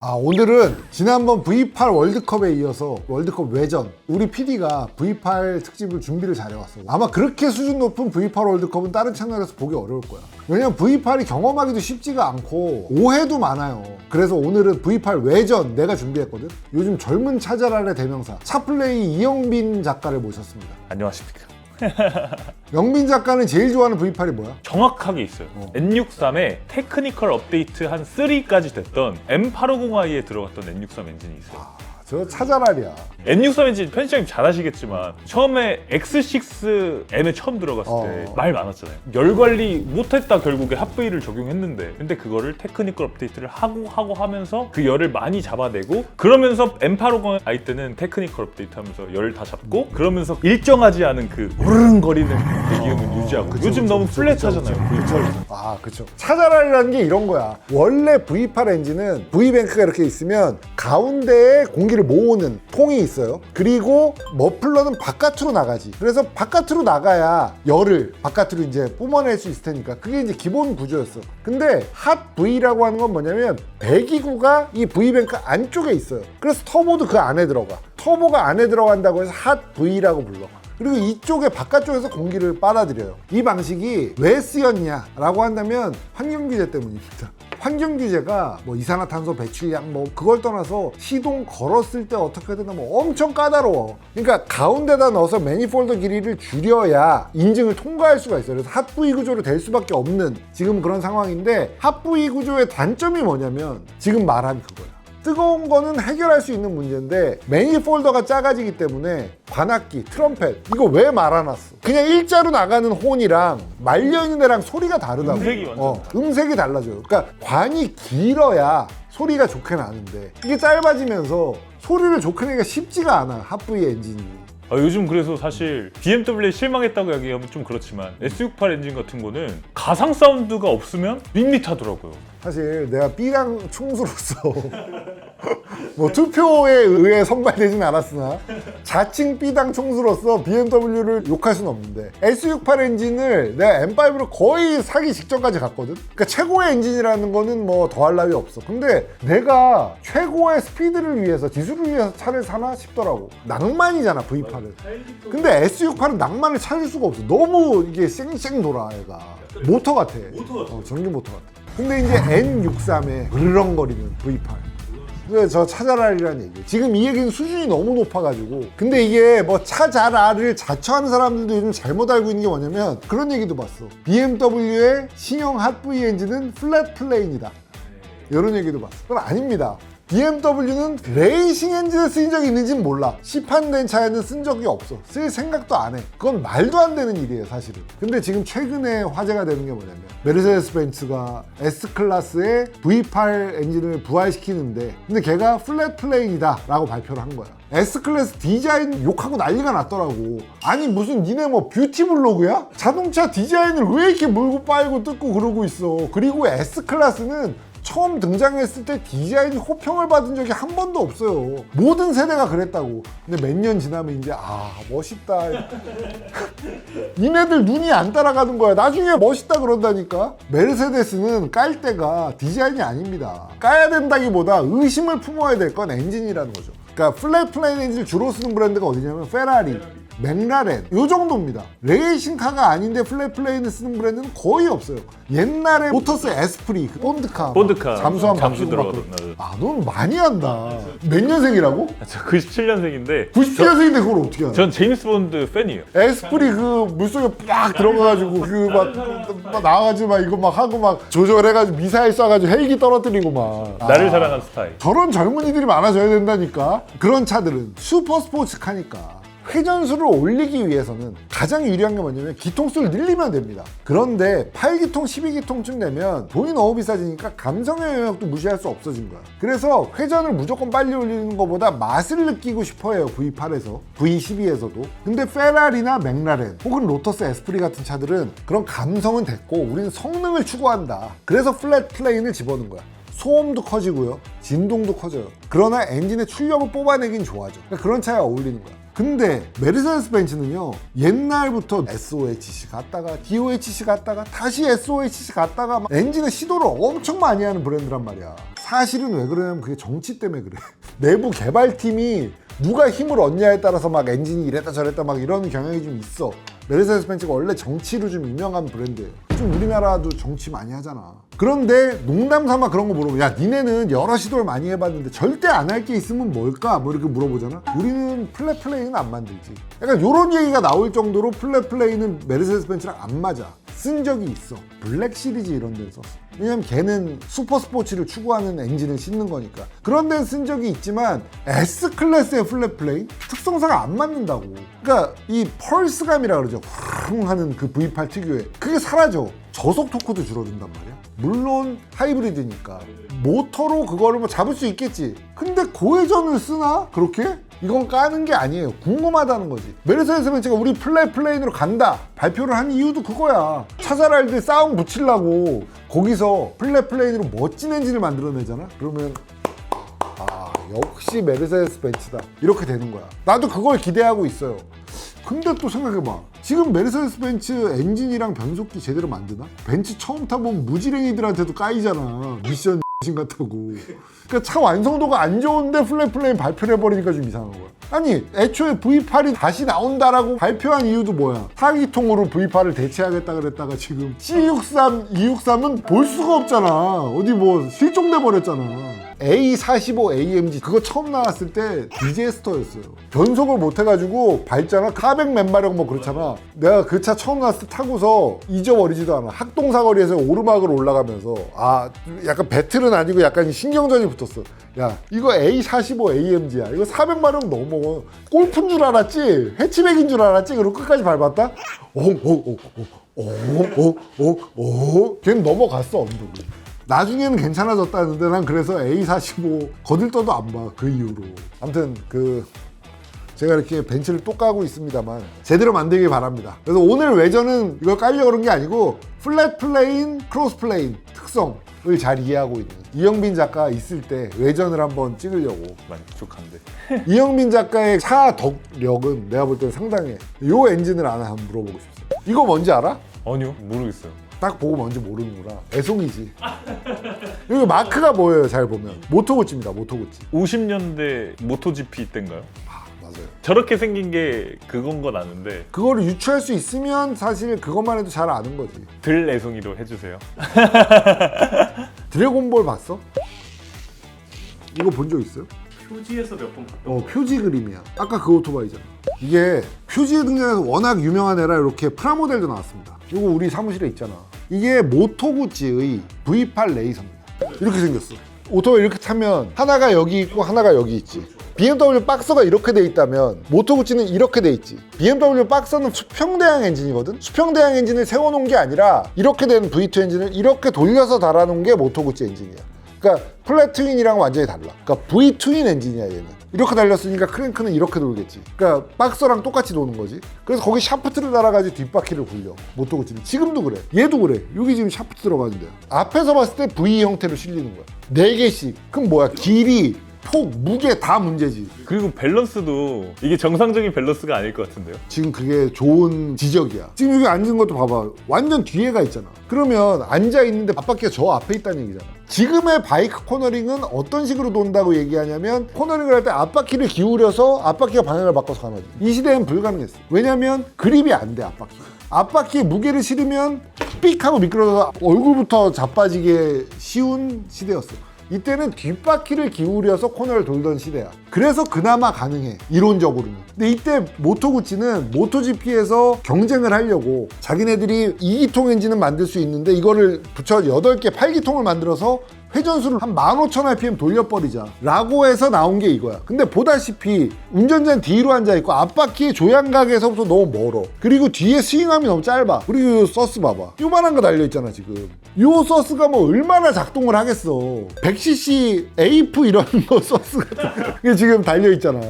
오늘은 지난번 V8 월드컵에 이어서 월드컵 외전 우리 PD가 V8 특집을 준비를 잘해왔어. 아마 그렇게 수준 높은 V8 월드컵은 다른 채널에서 보기 어려울 거야. 왜냐면 V8이 경험하기도 쉽지가 않고 오해도 많아요. 그래서 오늘은 V8 외전 내가 준비했거든. 요즘 젊은 차잘알의 대명사 차플레이 이영빈 작가를 모셨습니다. 안녕하십니까. 영빈 작가는 제일 좋아하는 V8이 뭐야? 정확하게 있어요. N63에 테크니컬 업데이트 한 3까지 됐던 M850i에 들어갔던 N63 엔진이 있어요. 저 차잘알이야. N63 엔진 편집장님 잘 아시겠지만 처음에 X6M에 처음 들어갔을 때 말 많았잖아요. 열 관리 못했다 결국에 핫V를 적용했는데 근데 그거를 테크니컬 업데이트를 하고 하면서 그 열을 많이 잡아내고 그러면서 M850i 때는 테크니컬 업데이트 하면서 열 다 잡고 그러면서 일정하지 않은 그 우르릉거리는 배기음을 유지하고 요즘 너무 플랫하잖아요. 그쵸. 차잘알이라는 게 이런 거야. 원래 V8 엔진은 V뱅크가 이렇게 있으면 가운데에 공기를 모으는 통이 있어요. 그리고 머플러는 바깥으로 나가지. 그래서 바깥으로 나가야 열을 바깥으로 이제 뿜어낼 수 있을 테니까 그게 이제 기본 구조였어. 근데 핫 V라고 하는 건 뭐냐면 배기구가 이 V뱅크 안쪽에 있어요. 그래서 터보도 그 안에 들어가. 터보가 안에 들어간다고 해서 핫 V라고 불러. 그리고 이쪽에 바깥쪽에서 공기를 빨아들여요. 이 방식이 왜 쓰였냐라고 한다면 환경규제 때문입니다. 환경규제가 뭐 이산화탄소 배출량 뭐 그걸 떠나서 시동 걸었을 때 어떻게 되나 뭐 엄청 까다로워. 그러니까 가운데다 넣어서 매니폴더 길이를 줄여야 인증을 통과할 수가 있어요. 그래서 핫V 구조로 될 수밖에 없는 지금 그런 상황인데 핫V 구조의 단점이 뭐냐면 지금 말한 그거야. 뜨거운 거는 해결할 수 있는 문제인데 매니폴더가 작아지기 때문에 관악기, 트럼펫 이거 왜 말아놨어? 그냥 일자로 나가는 혼이랑 말려있는 애랑 소리가 다르다고. 음색이 완전 음색이 달라져요. 그러니까 관이 길어야 소리가 좋게 나는데 이게 짧아지면서 소리를 좋게 내기가 쉽지가 않아. 핫V 엔진이. 요즘 그래서 사실 BMW에 실망했다고 얘기하면 좀 그렇지만 S68 엔진 같은 거는 가상 사운드가 없으면 밋밋하더라고요. 사실 내가 B당 총수로서 뭐 투표에 의해 선발되진 않았으나 자칭 B당 총수로서 BMW를 욕할 수는 없는데 S68 엔진을 내가 M5로 거의 사기 직전까지 갔거든. 그러니까 최고의 엔진이라는 거는 뭐 더할 나위 없어. 근데 내가 최고의 스피드를 위해서 기술을 위해서 차를 사나 싶더라고. 낭만이잖아 V8은. 근데 S68은 낭만을 찾을 수가 없어. 너무 이게 쌩쌩 돌아 얘가. 모터 같아. 전기 모터 같아. 근데 이제 N63에 으르렁거리는 V8. 그래서 저 차잘알이라는 얘기예요. 지금 이 얘기는 수준이 너무 높아가지고. 근데 이게 뭐 차잘알을 자처하는 사람들도 요즘 잘못 알고 있는 게 뭐냐면 그런 얘기도 봤어. BMW의 신형 핫V 엔진은 플랫 플레인이다. 이런 얘기도 봤어. 그건 아닙니다. BMW는 레이싱 엔진을 쓴 적이 있는지는 몰라. 시판된 차에는 쓴 적이 없어. 쓸 생각도 안 해. 그건 말도 안 되는 일이에요 사실은. 근데 지금 최근에 화제가 되는 게 뭐냐면 메르세데스 벤츠가 S클래스의 V8 엔진을 부활시키는데 근데 걔가 플랫 플레인이다 라고 발표를 한 거야. S클래스 디자인 욕하고 난리가 났더라고. 아니 무슨 니네 뭐 뷰티 블로그야? 자동차 디자인을 왜 이렇게 물고 빨고 뜯고 그러고 있어. 그리고 S클래스는 처음 등장했을 때 디자인이 호평을 받은 적이 한 번도 없어요. 모든 세대가 그랬다고. 근데 몇 년 지나면 이제 멋있다. 니네들 눈이 안 따라가는 거야. 나중에 멋있다 그런다니까. 메르세데스는 깔 때가 디자인이 아닙니다. 까야 된다기보다 의심을 품어야 될 건 엔진이라는 거죠. 그러니까 플랫 플레인 엔진을 주로 쓰는 브랜드가 어디냐면 페라리, 맥라렌 요 정도입니다. 레이싱카가 아닌데 플랫 플레인을 쓰는 브랜드는 거의 없어요. 옛날에 모터스 에스프리, 본드카 잠수함 들어가던. 넌 많이 한다. 몇 년생이라고? 저 97년생인데 97년생인데 그걸 어떻게 하냐? 전 제임스 본드 팬이에요. 에스프리 그 물속에 빡 들어가가지고 그 막 나와가지고 막 이거 막 하고 막 조절해가지고 미사일 쏴가지고 헬기 떨어뜨리고 막 나를 사랑한 스타일. 저런 젊은이들이 많아져야 된다니까. 그런 차들은 슈퍼 스포츠카니까 회전수를 올리기 위해서는 가장 유리한 게 뭐냐면 기통수를 늘리면 됩니다. 그런데 8기통, 12기통쯤 되면 돈이 너무 비싸지니까 감성의 영역도 무시할 수 없어진 거야. 그래서 회전을 무조건 빨리 올리는 것보다 맛을 느끼고 싶어해요. V8에서, V12에서도. 근데 페라리나 맥라렌 혹은 로터스 에스프리 같은 차들은 그런 감성은 됐고 우리는 성능을 추구한다. 그래서 플랫 플레인을 집어넣은 거야. 소음도 커지고요. 진동도 커져요. 그러나 엔진의 출력을 뽑아내긴 좋아져. 그러니까 그런 차에 어울리는 거야. 근데 메르세데스 벤츠는요 옛날부터 SOHC 갔다가 DOHC 갔다가 다시 SOHC 갔다가 막 엔진의 시도를 엄청 많이 하는 브랜드란 말이야. 사실은 왜 그러냐면 그게 정치 때문에 그래. 내부 개발팀이 누가 힘을 얻냐에 따라서 막 엔진이 이랬다 저랬다 막 이런 경향이 좀 있어. 메르세데스 벤츠가 원래 정치로 좀 유명한 브랜드예요. 좀 우리나라도 정치 많이 하잖아. 그런데 농담 삼아 그런 거 물어보면 야 니네는 여러 시도를 많이 해봤는데 절대 안 할 게 있으면 뭘까? 뭐 이렇게 물어보잖아. 우리는 플랫 플레이는 안 만들지. 약간 요런 얘기가 나올 정도로 플랫 플레이는 메르세데스 벤츠랑 안 맞아. 쓴 적이 있어. 블랙 시리즈 이런 데는 썼어. 왜냐면 걔는 슈퍼 스포츠를 추구하는 엔진을 싣는 거니까. 그런 데는 쓴 적이 있지만 S클래스의 플랫 플레이 특성사가 안 맞는다고. 그러니까 이 펄스감이라 그러죠. 후릉 하는 그 V8 특유의 그게 사라져. 저속 토크도 줄어든단 말이야. 물론 하이브리드니까 모터로 그거를 뭐 잡을 수 있겠지. 근데 고회전을 쓰나? 그렇게? 이건 까는 게 아니에요. 궁금하다는 거지. 메르세데스 벤츠가 우리 플랫 플레인으로 간다 발표를 한 이유도 그거야. 차자랄들 싸움 붙이려고 거기서 플랫 플레인으로 멋진 엔진을 만들어내잖아. 그러면 아 역시 메르세데스 벤츠다 이렇게 되는 거야. 나도 그걸 기대하고 있어요. 근데 또 생각해봐. 지금 메르세데스 벤츠 엔진이랑 변속기 제대로 만드나? 벤츠 처음 타보면 무지랭이들한테도 까이잖아. 미션 X 같다고. 그러니까 차 완성도가 안 좋은데 플랫 플레인 발표를 해버리니까 좀 이상한 거야. 아니 애초에 V8이 다시 나온다라고 발표한 이유도 뭐야? 4기통으로 V8을 대체하겠다 그랬다가 지금 C63, E63은 볼 수가 없잖아. 어디 뭐 실종돼 버렸잖아. A45 AMG 그거 처음 나왔을 때 디제스터였어요. 변속을 못 해가지고 밟잖아. 400 몇 마력 뭐 그렇잖아. 내가 그 차 처음 나왔을 때 타고서 잊어버리지도 않아. 학동사거리에서 오르막을 올라가면서 아 약간 배틀은 아니고 약간 신경전이 붙었어. 야 이거 A45 AMG야. 이거 400마력 넘어. 골프인 줄 알았지? 해치백인 줄 알았지? 그리고 끝까지 밟았다? 걔는 넘어갔어 언덕을. 나중에는 괜찮아졌다는데 난 그래서 A45 거들떠도 안 봐. 그 이후로. 아무튼 제가 이렇게 벤츠를 또 까고 있습니다만 제대로 만들길 바랍니다. 그래서 오늘 외전은 이걸 깔려고 그런 게 아니고 플랫 플레인, 크로스 플레인 특성을 잘 이해하고 있는 이영빈 작가 있을 때 외전을 한번 찍으려고. 많이 부족한데. 이영빈 작가의 차 덕력은 내가 볼 때는 상당해. 요 엔진을 하나 한번 물어보고 싶어요. 이거 뭔지 알아? 아니요 모르겠어요. 딱 보고 뭔지 모르는구나. 애송이지. 여기 마크가 뭐예요? 잘 보면 모토구찌입니다. 모토구찌. 50년대 모토GP 때인가요? 맞아요. 저렇게 생긴 게 그건 건 아는데 그거를 유추할 수 있으면 사실 그것만 해도 잘 아는 거지. 들 애송이로 해주세요. 드래곤볼 봤어? 이거 본 적 있어요? 표지에서 몇 번 봤던 표지 그림이야. 아까 그 오토바이잖아. 이게 표지에 등장해서 워낙 유명한 애라 이렇게 프라모델도 나왔습니다. 이거 우리 사무실에 있잖아. 이게 모토구찌의 V8 레이서입니다. 이렇게 생겼어. 오토바이 이렇게 타면 하나가 여기 있고 하나가 여기 있지. BMW 박서가 이렇게 돼 있다면 모토구찌는 이렇게 돼 있지. BMW 박서는 수평대항 엔진이거든. 수평대항 엔진을 세워놓은 게 아니라 이렇게 된 V2 엔진을 이렇게 돌려서 달아놓은 게 모토구찌 엔진이야. 그러니까 플랫 트윈이랑 완전히 달라. 그러니까 V 트윈 엔진이야 얘는. 이렇게 달렸으니까 크랭크는 이렇게 돌겠지. 그러니까 박서랑 똑같이 도는 거지. 그래서 거기 샤프트를 달아가지고 뒷바퀴를 굴려. 모토구찌는 지금도 그래. 얘도 그래. 여기 지금 샤프트 들어가는데요. 앞에서 봤을 때 V 형태로 실리는 거야. 4개씩. 그럼 뭐야? 길이, 폭, 무게 다 문제지. 그리고 밸런스도 이게 정상적인 밸런스가 아닐 것 같은데요? 지금 그게 좋은 지적이야. 지금 여기 앉은 것도 봐봐. 완전 뒤에가 있잖아. 그러면 앉아있는데 앞바퀴가 저 앞에 있다는 얘기잖아. 지금의 바이크 코너링은 어떤 식으로 돈다고 얘기하냐면 코너링을 할 때 앞바퀴를 기울여서 앞바퀴가 방향을 바꿔서 가는 거지. 이 시대엔 불가능했어. 왜냐면 그립이 안 돼 앞바퀴가. 앞바퀴에 무게를 실으면 삑 하고 미끄러져서 얼굴부터 자빠지게 쉬운 시대였어. 이때는 뒷바퀴를 기울여서 코너를 돌던 시대야. 그래서 그나마 가능해, 이론적으로는. 근데 이때 모토구찌는 모토GP에서 경쟁을 하려고 자기네들이 2기통 엔진은 만들 수 있는데 이거를 붙여 8개, 8기통을 만들어서 회전수를 한 15,000rpm 돌려버리자 라고 해서 나온 게 이거야. 근데 보다시피 운전자는 뒤로 앉아있고 앞바퀴의 조향각에서부터 너무 멀어. 그리고 뒤에 스윙함이 너무 짧아. 그리고 이 서스 봐봐. 요만한 거 달려있잖아 지금. 요 서스가 뭐 얼마나 작동을 하겠어. 100cc AF 이런 거 서스 같은 게 지금 달려있잖아.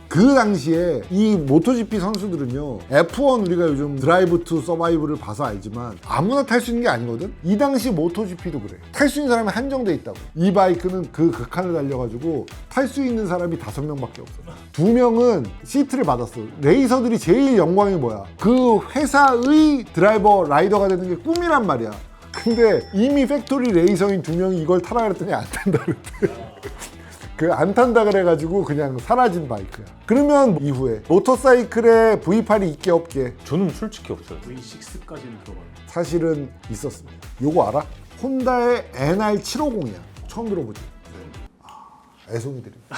그 당시에 이 모토GP 선수들은요, F1 우리가 요즘 드라이브 투 서바이브를 봐서 알지만 아무나 탈 수 있는 게 아니거든. 이 당시 모토GP도 그래. 탈 수 있는 사람이 한정돼 있다고. 이 바이크는 그 극한을 달려가지고 탈 수 있는 사람이 5명밖에 없어. 2명은 시트를 받았어. 레이서들이 제일 영광이 뭐야? 그 회사의 드라이버 라이더가 되는 게 꿈이란 말이야. 근데 이미 팩토리 레이서인 2명이 이걸 타라 그랬더니 안 탄다 그랬대. 그 안 탄다 그래가지고 그냥 사라진 바이크야. 그러면 이후에 모터사이클에 V8이 있게 없게? 저는 솔직히 없어요. V6까지는 들어가요. 사실은 있었습니다. 요거 알아? 혼다의 NR750이야. 처음 들어보지? 애송이 드립니다.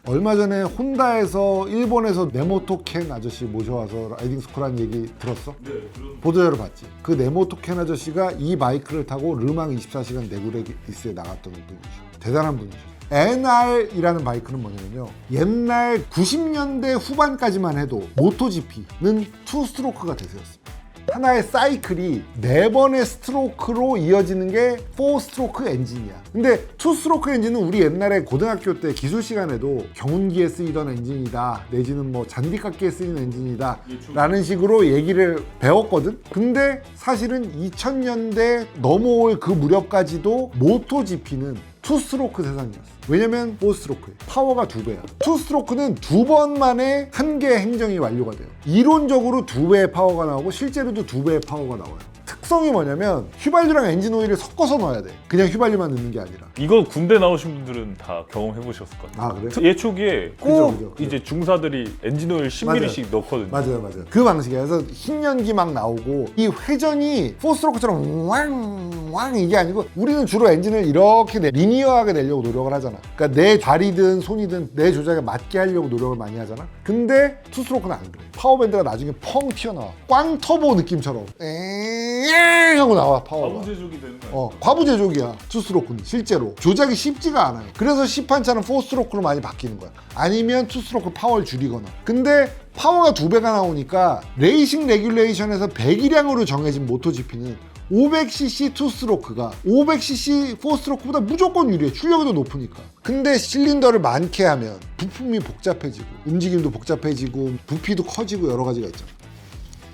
얼마 전에 혼다에서 일본에서 네모토켄 아저씨 모셔와서 라이딩 스쿨한 얘기 들었어? 네, 그런. 보도자료 봤지? 그 네모토켄 아저씨가 이 바이크를 타고 르망 24시간 내구레이스에 나갔던 분이죠. 대단한 분이죠. NR이라는 바이크는 뭐냐면요, 옛날 90년대 후반까지만 해도 모토GP는 투 스트로크가 대세였습니다. 하나의 사이클이 4번의 스트로크로 이어지는 게 4스트로크 엔진이야. 근데 2스트로크 엔진은 우리 옛날에 고등학교 때 기술 시간에도 경운기에 쓰이던 엔진이다, 내지는 뭐 잔디깎기에 쓰이는 엔진이다 라는 식으로 얘기를 배웠거든. 근데 사실은 2000년대 넘어올 그 무렵까지도 모토GP는 투스트로크 세상이었어. 왜냐면 4스트로크에 파워가 2배야. 투스트로크는 2번 만에 한 개의 행정이 완료가 돼요. 이론적으로 2배의 파워가 나오고 실제로도 2배의 파워가 나와요. 특성이 뭐냐면 휘발유랑 엔진 오일을 섞어서 넣어야 돼. 그냥 휘발유만 넣는 게 아니라. 이거 군대 나오신 분들은 다 경험해 보셨을 것 같아요. 아, 그래? 예초기에 꼭 그죠. 이제 중사들이 엔진 오일 10ml씩 넣거든요. 맞아요. 그 방식이야. 그래서 흰 연기 막 나오고 이 회전이 4스트로크처럼 왕 이게 아니고 우리는 주로 엔진을 이렇게 리니어하게 내려고 노력을 하잖아. 그러니까 내 다리든 손이든 내 조작에 맞게 하려고 노력을 많이 하잖아. 근데 2스트로크는 안 그래. 파워밴드가 나중에 펑 튀어나와. 꽝 터보 느낌처럼 하고 나와 파워가. 과부 제조기 되는 거예요. 과부 제조기야. 2스트로크는 실제로 조작이 쉽지가 않아요. 그래서 10판차는 4스트로크로 많이 바뀌는 거야. 아니면 2스트로크 파워를 줄이거나. 근데 파워가 2배가 나오니까 레이싱 레귤레이션에서 배기량으로 정해진 모토GP는 500cc 2스트로크가 500cc 4스트로크보다 무조건 유리해. 출력이 더 높으니까. 근데 실린더를 많게 하면 부품이 복잡해지고 움직임도 복잡해지고 부피도 커지고 여러 가지가 있잖아.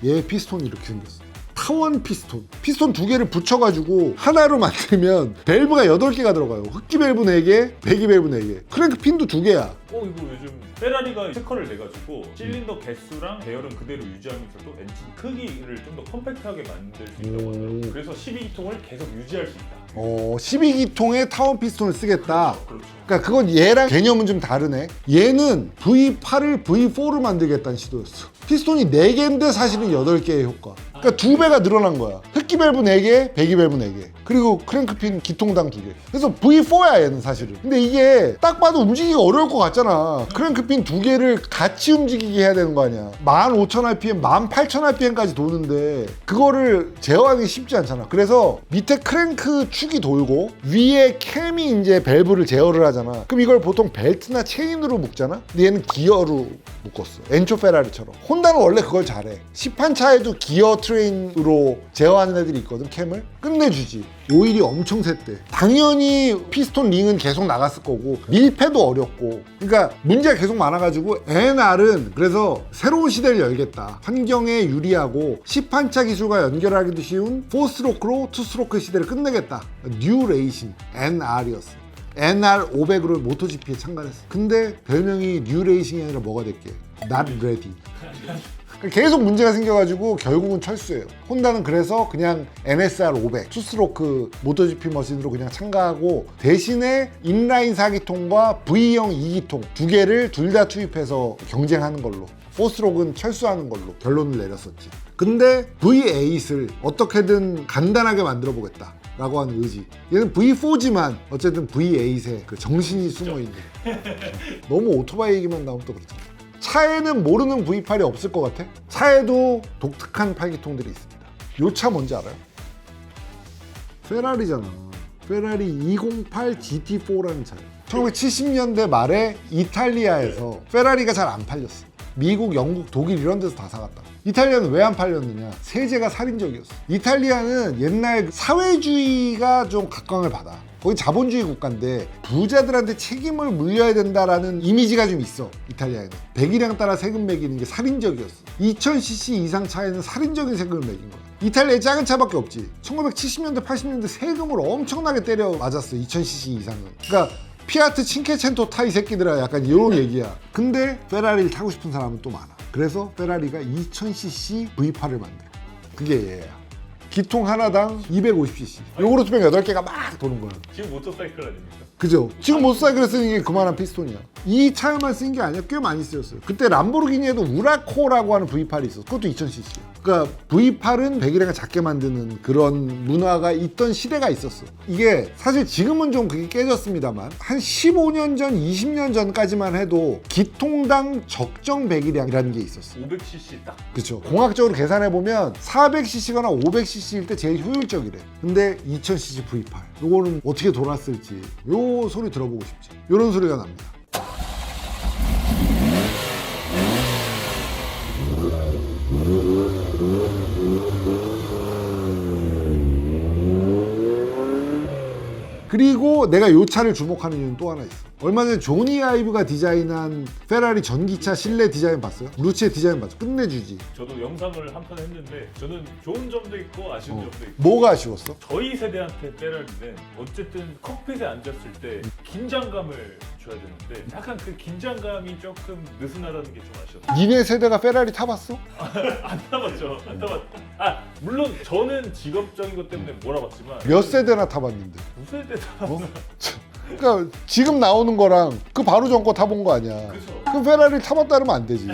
얘 피스톤이 이렇게 생겼어. 타원 피스톤 2개를 붙여가지고 하나로 만들면 밸브가 8개가 들어가요. 흡기 밸브 4개, 배기 밸브 4개. 크랭크 핀도 2개야. 이거 요즘 페라리가 특허를 내가지고 실린더 개수랑 배열은 그대로 유지하면서도 엔진 크기를 좀 더 컴팩트하게 만들 수 있다고 하더라고요. 그래서 12기통을 계속 유지할 수 있다. 12기통의 타원 피스톤을 쓰겠다. 그렇죠. 그러니까 그건 얘랑 개념은 좀 다르네. 얘는 V8을 V4로 만들겠다는 시도였어. 피스톤이 4개인데 사실은 8개의 효과. 그러니까 2배가 늘어난 거야. 흡기 밸브 4개, 배기 밸브 4개. 그리고 크랭크핀 기통당 2개. 그래서 V4야 얘는 사실은. 근데 이게 딱 봐도 움직이기가 어려울 것 같잖아. 크랭크핀 2개를 같이 움직이게 해야 되는 거 아니야. 15,000rpm, 18,000rpm까지 도는데 그거를 제어하기 쉽지 않잖아. 그래서 밑에 크랭크 축이 돌고 위에 캠이 이제 밸브를 제어를 하잖아. 그럼 이걸 보통 벨트나 체인으로 묶잖아. 근데 얘는 기어로 묶었어. 엔초 페라리처럼. 혼다는 원래 그걸 잘해. 10판차에도 기어 트레인으로 제어하는 애들이 있거든. 캠을 끝내주지. 오일이 엄청 샜대. 당연히 피스톤 링은 계속 나갔을 거고 밀폐도 어렵고. 그러니까 문제가 계속 많아가지고 NR은 그래서 새로운 시대를 열겠다. 환경에 유리하고 10판차 기술과 연결하기도 쉬운 4스트로크로 2스트로크 시대를 끝내겠다. 뉴 레이싱 NR이었어. NR500으로 모토GP에 참가했어. 근데 별명이 뉴 레이싱이 아니라 뭐가 됐게? Not ready. 계속 문제가 생겨가지고 결국은 철수예요. 혼다는 그래서 그냥 NSR500 투스트로크 모토GP 머신으로 그냥 참가하고 대신에 인라인 4기통과 V형 2기통 2개를 둘 다 투입해서 경쟁하는 걸로 4스트로크는 철수하는 걸로 결론을 내렸었지. 근데 V8을 어떻게든 간단하게 만들어 보겠다 라고 하는 의지. 얘는 V4지만 어쨌든 V8에 그 정신이 숨어있는. 너무 오토바이 얘기만 나오면 또 그렇잖아. 차에는 모르는 V8이 없을 것 같아? 차에도 독특한 8기통들이 있습니다. 요 차 뭔지 알아요? 페라리잖아. 페라리 208 GT4라는 차예요. 1970년대 말에 이탈리아에서 페라리가 잘 안 팔렸어. 미국, 영국, 독일 이런 데서 다 사갔다. 이탈리아는 왜 안 팔렸느냐? 세제가 살인적이었어. 이탈리아는 옛날 사회주의가 좀 각광을 받아. 거기 자본주의 국가인데 부자들한테 책임을 물려야 된다라는 이미지가 좀 있어. 이탈리아에는 배기량 따라 세금 매기는 게 살인적이었어. 2000cc 이상 차에는 살인적인 세금을 매긴 거야. 이탈리아에 작은 차밖에 없지. 1970년대 80년대 세금을 엄청나게 때려 맞았어. 2000cc 이상은. 그러니까 피아트 칭케첸토 타 이 새끼들아 약간 이런 얘기야. 근데 페라리를 타고 싶은 사람은 또 많아. 그래서 페라리가 2000cc V8을 만들어. 그게 얘야. 기통 하나당 250cc. 요구르 투병 8개가 막 도는 거야. 지금 모터사이클 아닙니까? 그죠? 지금 모터사이클에 쓰는 게 그만한 피스톤이야. 이 차에만 쓴 게 아니라 꽤 많이 쓰였어요. 그때 람보르기니에도 우라코라고 하는 V8이 있었어. 그것도 2000cc. 그러니까 V8은 배기량을 작게 만드는 그런 문화가 있던 시대가 있었어. 이게 사실 지금은 좀 그게 깨졌습니다만 한 15년 전, 20년 전까지만 해도 기통당 적정 배기량이라는 게 있었어. 500cc 딱. 그렇죠. 공학적으로 계산해 보면 400cc거나 500cc일 때 제일 효율적이래. 근데 2000cc V8 요거는 어떻게 돌았을지 요 소리 들어보고 싶지. 요런 소리가 납니다. 그리고 내가 이 차를 주목하는 이유는 또 하나 있어. 얼마 전에 조니 아이브가 디자인한 페라리 전기차 실내 디자인 봤어요? 루치의 디자인 봤죠? 끝내주지. 저도 영상을 한 편 했는데 저는 좋은 점도 있고 아쉬운 점도 있고. 뭐가 아쉬웠어? 저희 세대한테 페라리는 어쨌든 콕핏에 앉았을 때 긴장감을 줘야 되는데 약간 그 긴장감이 조금 느슨하다는 게 좀 아쉬웠어요. 니네 세대가 페라리 타봤어? 안 타봤죠. 안 타봤. 아 물론 저는 직업적인 것 때문에 몰아봤지만 몇 세대나 타봤는데. 두 세대 다. 그러니까 지금 나오는 거랑 그 바로 전 거 타본 거 아니야. 그쵸. 그럼 페라리를 타봤다 그러면 안 되지.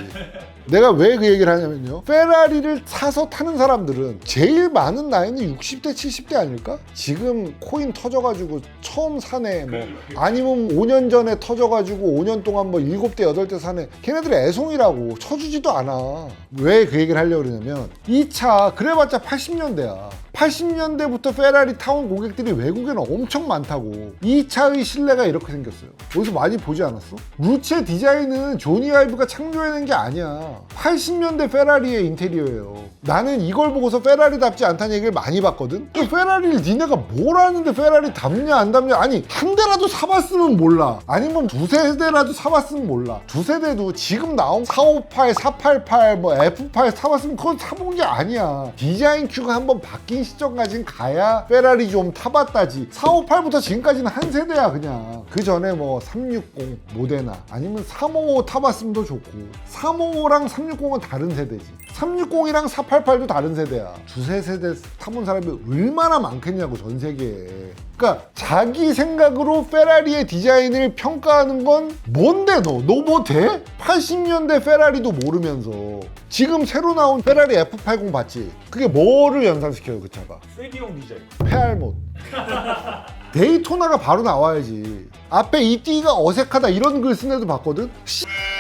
내가 왜 그 얘기를 하냐면요. 페라리를 사서 타는 사람들은 제일 많은 나이는 60대, 70대 아닐까? 지금 코인 터져가지고 처음 사네. 뭐 아니면 5년 전에 터져가지고 5년 동안 뭐 7대, 8대 사네. 걔네들이 애송이라고 쳐주지도 않아. 왜 그 얘기를 하려고 그러냐면 이 차 그래봤자 80년대야. 80년대부터 페라리 타온 고객들이 외국에는 엄청 많다고. 이 차의 실내가 이렇게 생겼어요. 어디서 많이 보지 않았어? 루치의 디자인은 조니 아이브가 창조해낸 게 아니야. 80년대 페라리의 인테리어예요. 나는 이걸 보고서 페라리답지 않다는 얘기를 많이 봤거든? 그 페라리를 니네가 뭘 아는데 페라리 답냐 안 답냐? 아니 한 대라도 사봤으면 몰라. 아니면 두세 대라도 사봤으면 몰라. 두 세대도 지금 나온 458, 488, 뭐 F8 사봤으면 그건 사본 게 아니야. 디자인 큐가 한번 바뀐 시점까지는 가야 페라리 좀 타봤다지. 458부터 지금까지는 한 세대야 그냥. 그 전에 뭐 360 모데나 아니면 355 타봤으면 더 좋고 355랑 360은 다른 세대지. 360이랑 488도 다른 세대야. 두세 세대 타본 사람이 얼마나 많겠냐고 전 세계에. 그러니까 자기 생각으로 페라리의 디자인을 평가하는 건 뭔데 너 뭐 돼? 80년대 페라리도 모르면서 지금 새로 나온 페라리 F80 봤지? 그게 뭐를 연상시켜요 그 차가? 세기용 디자인. 페알못. 데이토나가 바로 나와야지. 앞에 이 띠가 어색하다 이런 글 쓴 애도 봤거든?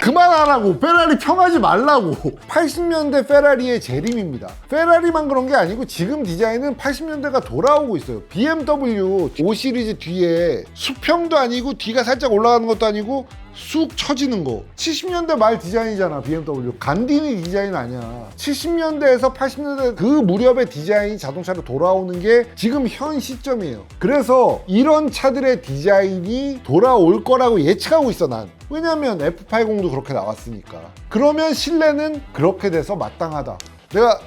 그만하라고. 페라리 평하지 말라고. 80년대 페라리의 재림입니다. 페라리만 그런 게 아니고 지금 디자인은 80년대가 돌아오고 있어요. BMW 5 시리즈 뒤에 수평도 아니고 뒤가 살짝 올라가는 것도 아니고 쑥 처지는 거. 70년대 말 디자인이잖아 BMW. 간디니 디자인 아니야. 70년대에서 80년대 그 무렵의 디자인이 자동차로 돌아오는 게 지금 현 시점이에요. 그래서 이런 차들의 디자인이 돌아올 거라고 예측하고 있어 난. 왜냐면 F80도 그렇게 나왔으니까. 그러면 실내는 그렇게 돼서 마땅하다. 내가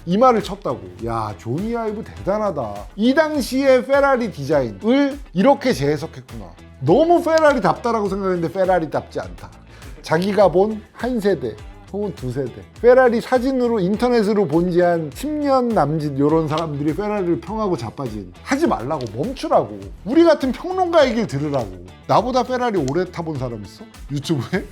이 말을 쳤다고. 야 조니 아이브 대단하다. 이 당시의 페라리 디자인을 이렇게 재해석했구나. 너무 페라리답다라고 생각했는데 페라리답지 않다. 자기가 본 한 세대 혹은 두 세대 페라리 사진으로 인터넷으로 본 지 한 10년 남짓 이런 사람들이 페라리를 평하고 자빠진. 하지 말라고. 멈추라고. 우리 같은 평론가 얘기를 들으라고. 나보다 페라리 오래 타본 사람 있어? 유튜브에?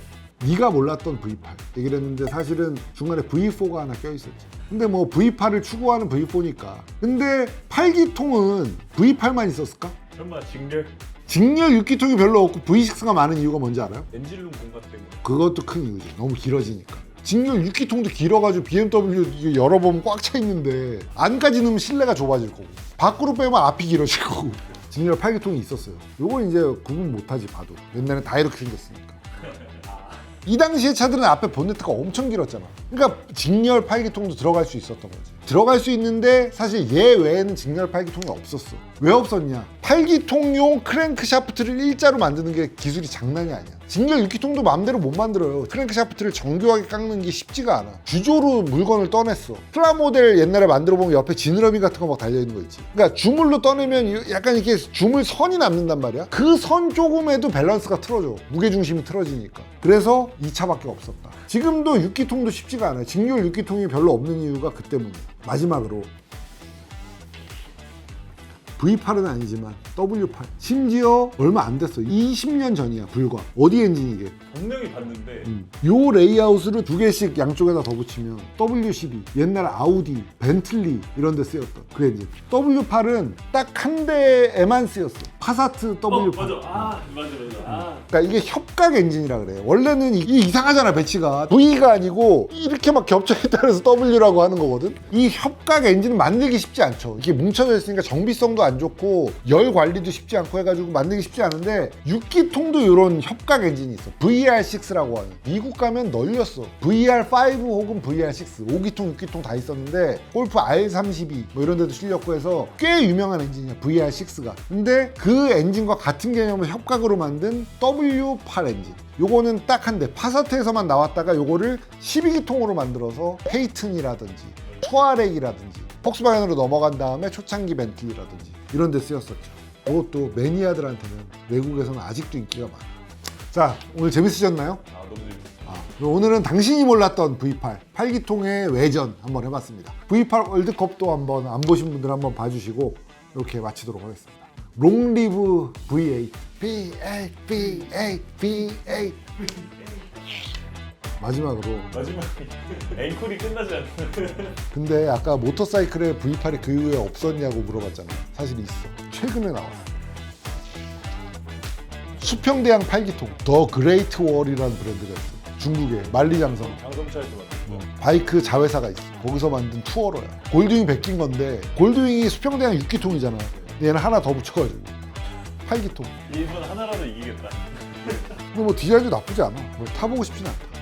네가 몰랐던 V8 얘기를 했는데 사실은 중간에 V4가 하나 껴있었지. 근데 뭐 V8을 추구하는 V4니까. 근데 8기통은 V8만 있었을까? 설마 직렬? 직렬 6기통이 별로 없고 V6가 많은 이유가 뭔지 알아요? 엔진룸 공간 때문에. 그것도 큰 이유지. 너무 길어지니까. 직렬 6기통도 길어가지고 BMW 여러 번 꽉 차 있는데 안까지 넣으면 실내가 좁아질 거고 밖으로 빼면 앞이 길어질 거고. 직렬 8기통이 있었어요. 요건 이제 구분 못하지 봐도. 옛날엔 다 이렇게 생겼으니까. 이 당시의 차들은 앞에 본네트가 엄청 길었잖아. 그러니까 직렬 8기통도 들어갈 수 있었던 거지. 들어갈 수 있는데 사실 얘 외에는 직렬 8기통이 없었어. 왜 없었냐? 8기통용 크랭크 샤프트를 일자로 만드는 게 기술이 장난이 아니야. 직렬 6기통도 마음대로 못 만들어요. 크랭크 샤프트를 정교하게 깎는 게 쉽지가 않아. 주조로 물건을 떠냈어. 프라모델 옛날에 만들어 보면 옆에 지느러미 같은 거 막 달려있는 거 있지. 그러니까 주물로 떠내면 약간 이렇게 주물 선이 남는단 말이야. 그 선 조금에도 밸런스가 틀어져. 무게중심이 틀어지니까. 그래서 이 차밖에 없었다. 지금도 6기통도 쉽지가 않아요. 직렬 6기통이 별로 없는 이유가 그 때문이에요. 마지막으로 V8은 아니지만 W8 심지어 얼마 안 됐어. 20년 전이야 불과. 어디 엔진 이게? 분명히 봤는데 요 레이아웃을 두 개씩 양쪽에다 더 붙이면 W12 옛날 아우디, 벤틀리 이런 데 쓰였던 그 엔진. W8은 딱 한 대에만 쓰였어. 파사트 W8. 맞아. 그러니까 이게 협각 엔진이라 그래요. 원래는 이게 이상하잖아 배치가. V가 아니고 이렇게 막 겹쳐있다 해서 W라고 하는 거거든. 이 협각 엔진은 만들기 쉽지 않죠. 이게 뭉쳐져 있으니까 정비성도 안 좋고 열 관리도 쉽지 않고 해가지고 만들기 쉽지 않은데 6기통도 이런 협각 엔진이 있어. VR6라고 하는. 미국 가면 널렸어. VR5 혹은 VR6 5기통 6기통 다 있었는데 골프 R32 뭐 이런 데도 실렸고 해서 꽤 유명한 엔진이야 VR6가. 근데 그 엔진과 같은 개념을 협각으로 만든 W8 엔진. 요거는 딱 한 대 파사트에서만 나왔다가 요거를 12기통으로 만들어서 페이튼이라든지 투아렉이라든지 폭스바겐으로 넘어간 다음에 초창기 벤틀리라든지 이런 데 쓰였었죠. 이것도 매니아들한테는 외국에서는 아직도 인기가 많아. 자, 오늘 재밌으셨나요? 너무 재밌었어요. 그럼 오늘은 당신이 몰랐던 V8 8기통의 외전 한번 해봤습니다. V8 월드컵도 한번 안 보신 분들 한번 봐주시고 이렇게 마치도록 하겠습니다. 롱리브 V8 V8 V8 V8 마지막으로 마지막에 앵콜이 끝나지 않는. 근데 아까 모터사이클에 V8이 그 이후에 없었냐고 물어봤잖아. 사실 있어. 최근에 나왔어. 수평대양 8기통 더 그레이트 월이라는 브랜드가 있어. 중국에 만리장성 장성차에서 만든 바이크 자회사가 있어. 거기서 만든 투어러야. 골드윙 베낀 건데 골드윙이 수평대양 6기통이잖아. 얘는 하나 더 붙여가지고 8기통. 일본 하나라도 이기겠다. 근데 뭐 디자인도 나쁘지 않아. 뭐 타보고 싶진 않다.